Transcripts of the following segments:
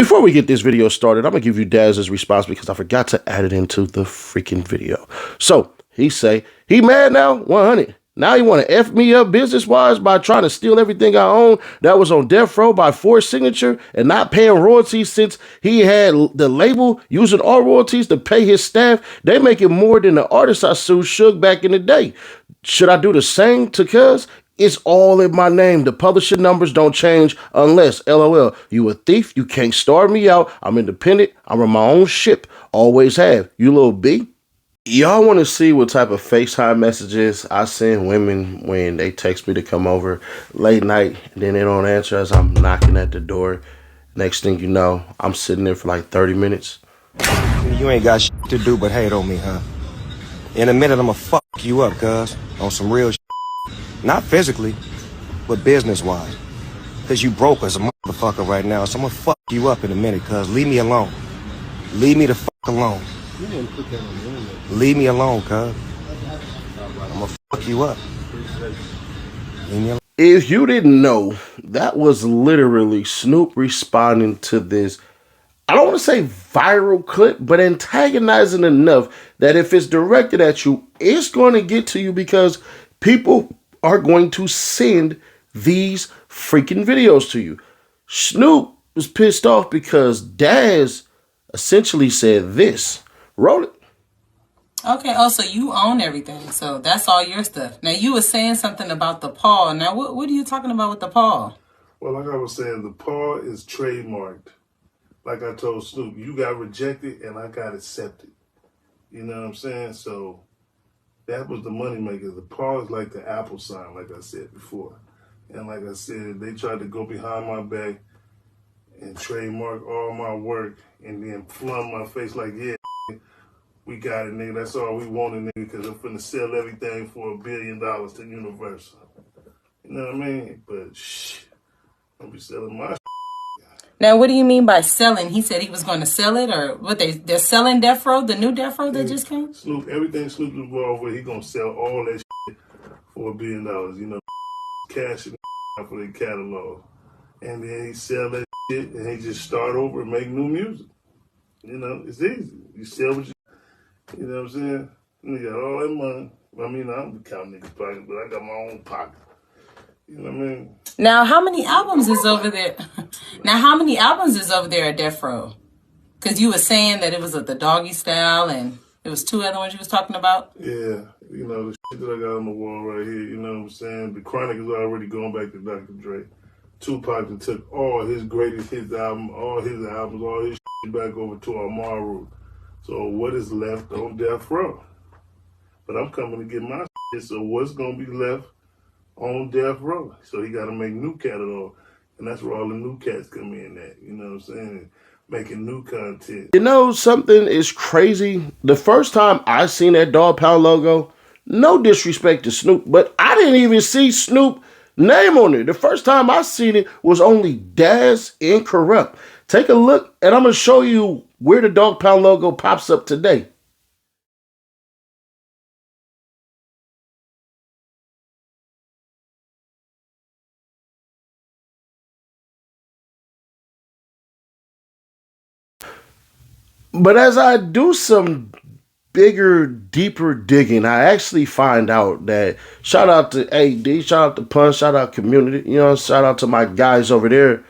Before we get this video started, I'm going to give you Daz's response because I forgot to add it into the freaking video. So, he say, he mad now? 100. Now he want to F me up business-wise by trying to steal everything I own that was on death row by forced signature and not paying royalties since he had the label using all royalties to pay his staff. They making more than the artists I sued Suge back in the day. Should I do the same to Cuz? It's all in my name. The publishing numbers don't change unless, LOL, you a thief. You can't starve me out. I'm independent. I run my own ship. Always have. You little B. Y'all want to see what type of FaceTime messages I send women when they text me to come over late night and then they don't answer as I'm knocking at the door. Next thing you know, I'm sitting there for like 30 minutes. You ain't got shit to do but hate on me, huh? In a minute, I'ma fuck you up, cuz. On some real shit. Not physically, but business-wise. Cause you broke as a motherfucker right now, so I'ma fuck you up in a minute, cuz. Leave me alone. Leave me the fuck alone. Leave me alone, cuz. I'ma fuck you up. Leave me alone. If you didn't know, that was literally Snoop responding to this, I don't want to say viral clip, but antagonizing enough that if it's directed at you, it's going to get to you because people are going to send these freaking videos to you. Snoop was pissed off because Daz essentially said this. Roll it. Okay, oh, so you own everything. So that's all your stuff. Now, you were saying something about the paw. Now, what are you talking about with the paw? Well, like I was saying, the paw is trademarked. Like I told Snoop, you got rejected and I got accepted. You know what I'm saying? So that was the moneymaker. The paw is like the Apple sign, like I said before. And like I said, they tried to go behind my back and trademark all my work and then flung my face like, yeah, we got it, nigga. That's all we wanted, nigga, because I'm finna sell everything for $1 billion to Universal. You know what I mean? But shh, don't be selling my shit. Now, what do you mean by selling? He said he was going to sell it, or what they're selling Death Row, the new Death Row that just came? Snoop, everything Snoop's involved with, he gonna sell all that shit for $1 billion. You know, cash it for their catalog. And then he sell that shit and he just start over and make new music. You know, it's easy. You sell what you know what I'm saying? Nigga got all that money. I mean, I don't be counting niggas' pockets, but I got my own pocket. You know what I mean? Now, how many albums is over there? Now, how many albums is over there at Death Row? Because you were saying that it was the doggy style and there was two other ones you was talking about. Yeah, you know, the shit that I got on the wall right here, you know what I'm saying? The Chronic is already going back to Dr. Dre. Tupac took all his greatest hits album, all his albums, all his shit back over to Amaru. So what is left on Death Row? But I'm coming to get my shit, so what's going to be left on Death Row? So he got to make new catalog, and that's where all the new cats come in at, you know what I'm saying? Making new content. You know, something is crazy. The first time I seen that Dogg Pound logo, no disrespect to Snoop, but I didn't even see Snoop name on it. The first time I seen it was only Daz and Corrupt. Take a look, and I'm going to show you where the Dogg Pound logo pops up today. But as I do some bigger, deeper digging, I actually find out that shout out to AD, shout out to Punch, shout out community, you know, shout out to my guys over there.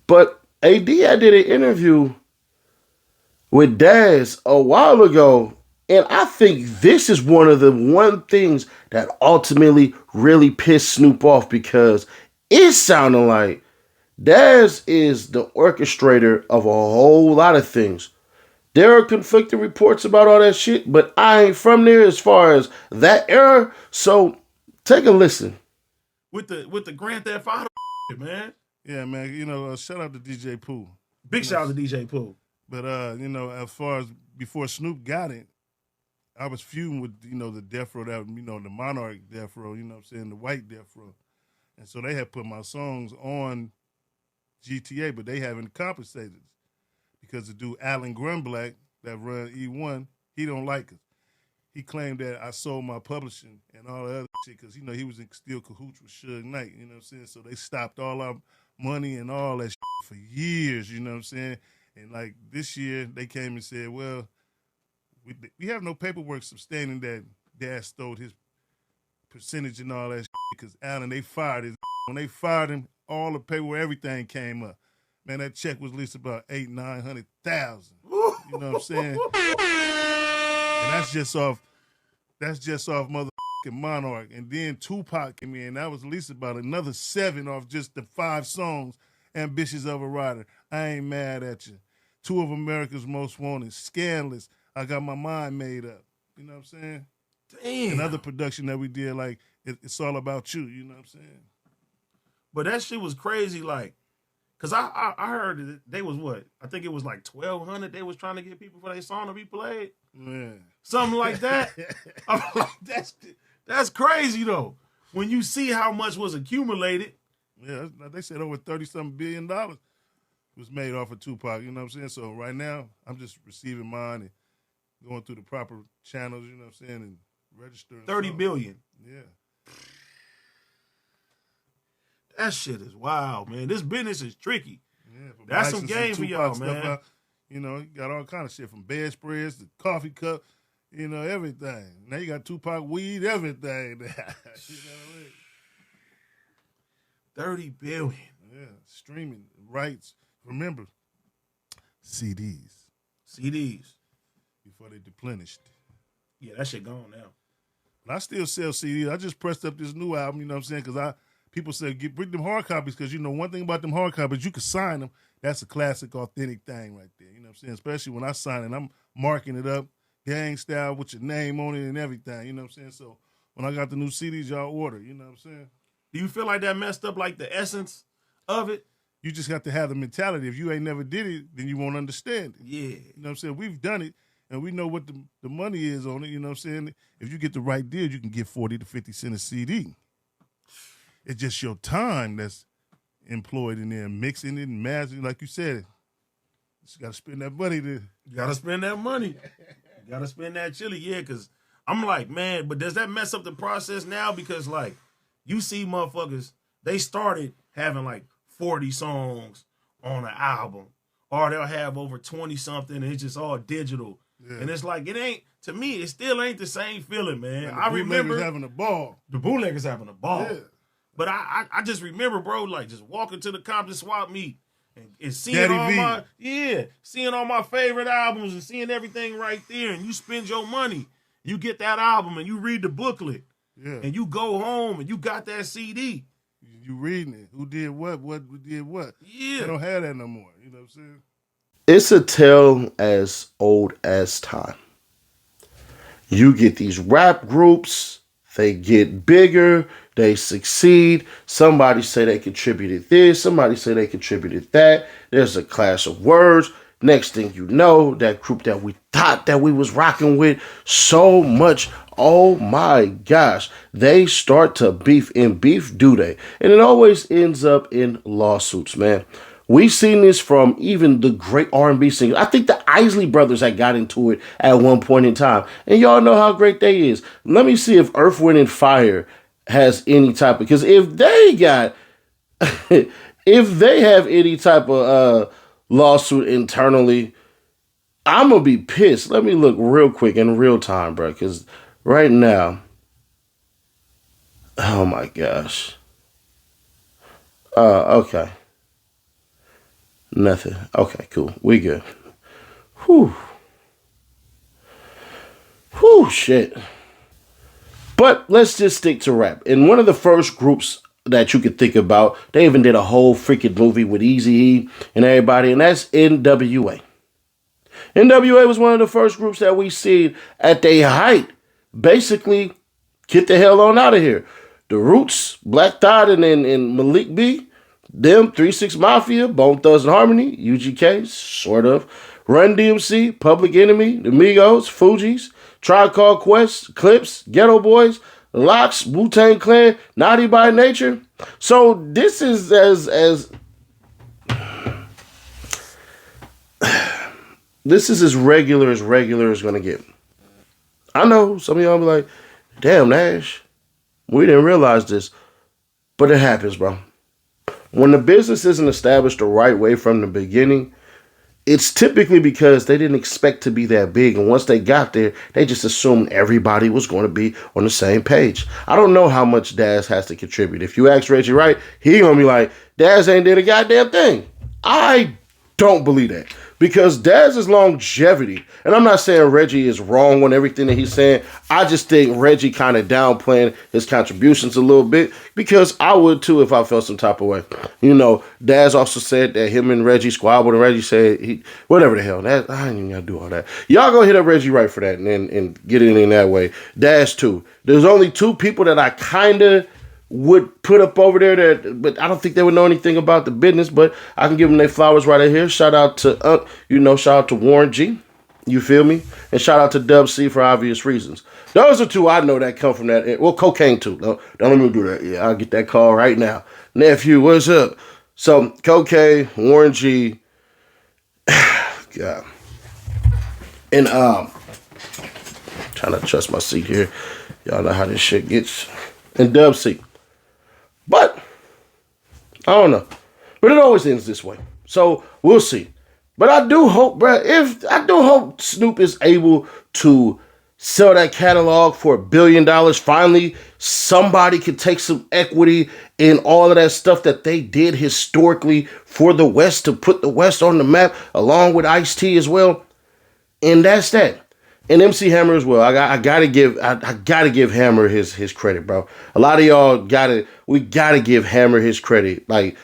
But AD, I did an interview with Daz a while ago, and I think this is one of the things that ultimately really pissed Snoop off because it sounded like Daz is the orchestrator of a whole lot of things. There are conflicting reports about all that shit, but I ain't from there as far as that era. So take a listen. With the Grand Theft Auto, man. Yeah, man. You know, shout out to DJ Pooh. Big shout out to DJ Pooh. But you know, as far as before Snoop got it, I was feuding with, you know, the Death Row, that, you know, the Monarch Death Row, you know what I'm saying, the white Death Row. And so they had put my songs on GTA, but they haven't compensated because the dude Alan Grunblatt that run E1, he don't like us. He claimed that I sold my publishing and all the other shit because, you know, he was in still cahoots with Suge Knight, you know what I'm saying? So they stopped all our money and all that shit for years, you know what I'm saying? And like this year, they came and said, well, we have no paperwork sustaining that Daz stole his percentage and all that shit because Allen, they fired his. When they fired him, all the paperwork, everything came up. Man, that check was at least about 800,000-900,000. You know what I'm saying? And that's just off motherfucking Monarch. And then Tupac came in. That was at least about another 7 off just the 5 songs. Ambitious of a Rider. I Ain't Mad at You. 2 of America's Most Wanted. Scandalous. I Got My Mind Made Up. You know what I'm saying? Damn. Another production that we did, like, It's All About You. You know what I'm saying? But that shit was crazy, like, cause I heard that they was what? I think it was like 1,200. They was trying to get people for their song to be played. Yeah. Something like that. I'm like, that's crazy though. When you see how much was accumulated. Yeah, they said over $30-something billion was made off of Tupac. You know what I'm saying? So right now, I'm just receiving mine and going through the proper channels. You know what I'm saying, and registering. 30 billion. Yeah. That shit is wild, man. This business is tricky. Yeah, That's some game for y'all, man. Out, you know, you got all kind of shit from bedspreads to coffee cup, you know, everything. Now you got Tupac weed, everything. You know what I mean? 30 billion. Yeah, streaming rights. Remember, CDs before they deplenished. Yeah, that shit gone now. But I still sell CDs. I just pressed up this new album. You know what I'm saying? Because people say bring them hard copies because, you know, one thing about them hard copies, you can sign them. That's a classic, authentic thing right there. You know what I'm saying? Especially when I sign it, I'm marking it up, gang style with your name on it and everything. You know what I'm saying? So when I got the new CDs, y'all order. You know what I'm saying? Do you feel like that messed up like the essence of it? You just got to have the mentality. If you ain't never did it, then you won't understand it. Yeah. You know what I'm saying? We've done it, and we know what the money is on it. You know what I'm saying? If you get the right deal, you can get 40 to 50 cents a CD. It's just your time that's employed in there, mixing it and mastering. Like you said, you just got to spend that money. You got to spend that money. You got to spend that chili, yeah, because I'm like, man, but does that mess up the process now? Because, like, you see motherfuckers, they started having, like, 40 songs on an album, or they'll have over 20-something, and it's just all digital. Yeah. And it's like, it ain't, to me, it still ain't the same feeling, man. I remember having a ball. The bootleggers having a ball. Yeah. But I just remember, bro, like just walking to the Compton swap meet and seeing seeing all my favorite albums and seeing everything right there. And you spend your money, you get that album and you read the booklet, and you go home and you got that CD. You reading it? Who did what? What did what? Yeah, they don't have that no more. You know what I'm saying? It's a tale as old as time. You get these rap groups. They get bigger, they succeed. Somebody say they contributed this, somebody say they contributed that. There's a clash of words. Next thing you know, that group that we thought that we was rocking with so much, oh my gosh, they start to beef, and beef do they? And it always ends up in lawsuits, man. We've seen this from even the great R&B singers. I think the Isley Brothers had got into it at one point in time. And y'all know how great they is. Let me see if Earth, Wind, and Fire has any type of... Because if they got... if they have any type of lawsuit internally, I'm going to be pissed. Let me look real quick in real time, bro. Because right now... Oh, my gosh. Okay. Nothing. Okay, cool. We good. Whew. Whew, shit. But let's just stick to rap. And one of the first groups that you could think about, they even did a whole freaking movie with Eazy-E and everybody, and that's NWA. NWA was one of the first groups that we seen at their height. Basically, get the hell on out of here. The Roots, Black Thought, and Malik B, them, 3-6 Mafia, Bone Thugs and Harmony, UGK, sort of, Run DMC, Public Enemy, The Migos, Fugees, Tribe Called Quest, Clips, Ghetto Boys, Locks, Wu-Tang Clan, Naughty by Nature. So this is this is as regular as gonna get. I know some of y'all be like, damn, Nash, we didn't realize this, but it happens, bro. When the business isn't established the right way from the beginning, it's typically because they didn't expect to be that big. And once they got there, they just assumed everybody was going to be on the same page. I don't know how much Daz has to contribute. If you ask Reggie Wright, he going to be like, Daz ain't did a goddamn thing. I don't believe that. Because Daz's longevity, and I'm not saying Reggie is wrong on everything that he's saying. I just think Reggie kind of downplaying his contributions a little bit, because I would too if I felt some type of way. You know, Daz also said that him and Reggie squabbled, and Reggie said he, whatever the hell. That, I ain't even gotta do all that. Y'all go hit up Reggie Wright for that and get it in that way. Daz too. There's only two people that I kind of would put up over there that, but I don't think they would know anything about the business, but I can give them their flowers right here. Shout out to shout out to Warren G, you feel me? And shout out to Dub C for obvious reasons. Those are two I know that come from that. Well, cocaine too. Don't let me do that. Yeah, I'll get that call right now. Nephew, what's up? So cocaine, Warren G, God, and trying to adjust my seat here. Y'all know how this shit gets. And Dub C. But, I don't know. But it always ends this way. So, we'll see. But I do hope, I do hope Snoop is able to sell that catalog for $1 billion. Finally, somebody can take some equity in all of that stuff that they did historically for the West, to put the West on the map, along with Ice-T as well. And that's that. And MC Hammer as well. I gotta give Hammer his credit, bro. A lot of y'all gotta give Hammer his credit. Like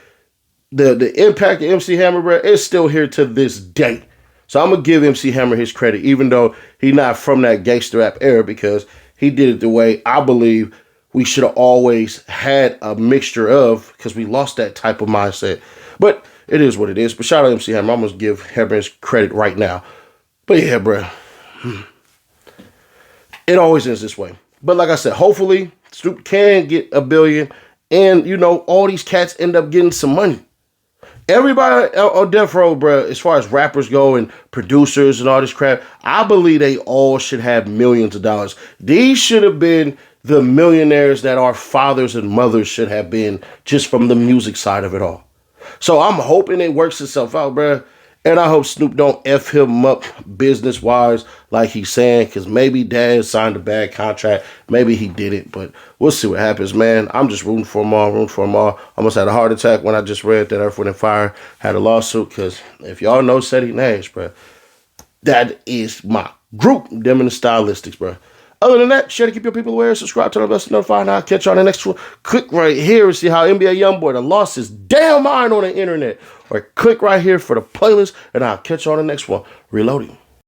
the impact of MC Hammer, bro, is still here to this day. So I'm gonna give MC Hammer his credit, even though he's not from that gangster rap era, because he did it the way I believe we should have always had a mixture of, because we lost that type of mindset. But it is what it is. But shout out to MC Hammer. I'm gonna give Hammer his credit right now. But yeah, bro. It always ends this way. But like I said, hopefully Snoop can get $1 billion, and all these cats end up getting some money. Everybody on Death Row, bro, as far as rappers go and producers and all this crap, I believe they all should have millions of dollars. These should have been the millionaires that our fathers and mothers should have been, just from the music side of it all. So I'm hoping it works itself out, bro. And I hope Snoop don't F him up business-wise like he's saying, because maybe Daz signed a bad contract. Maybe he didn't, but we'll see what happens, man. I'm just rooting for them all, Almost had a heart attack when I just read that Earth, Wind & Fire had a lawsuit, because if y'all know Ceddy Nash, bro, that is my group, them and the Stylistics, bro. Other than that, share to keep your people aware, subscribe to the best notified, and I'll catch you on the next one. Click right here and see how NBA Youngboy done lost his damn mind on the internet. Or click right here for the playlist, and I'll catch you on the next one. Reloading.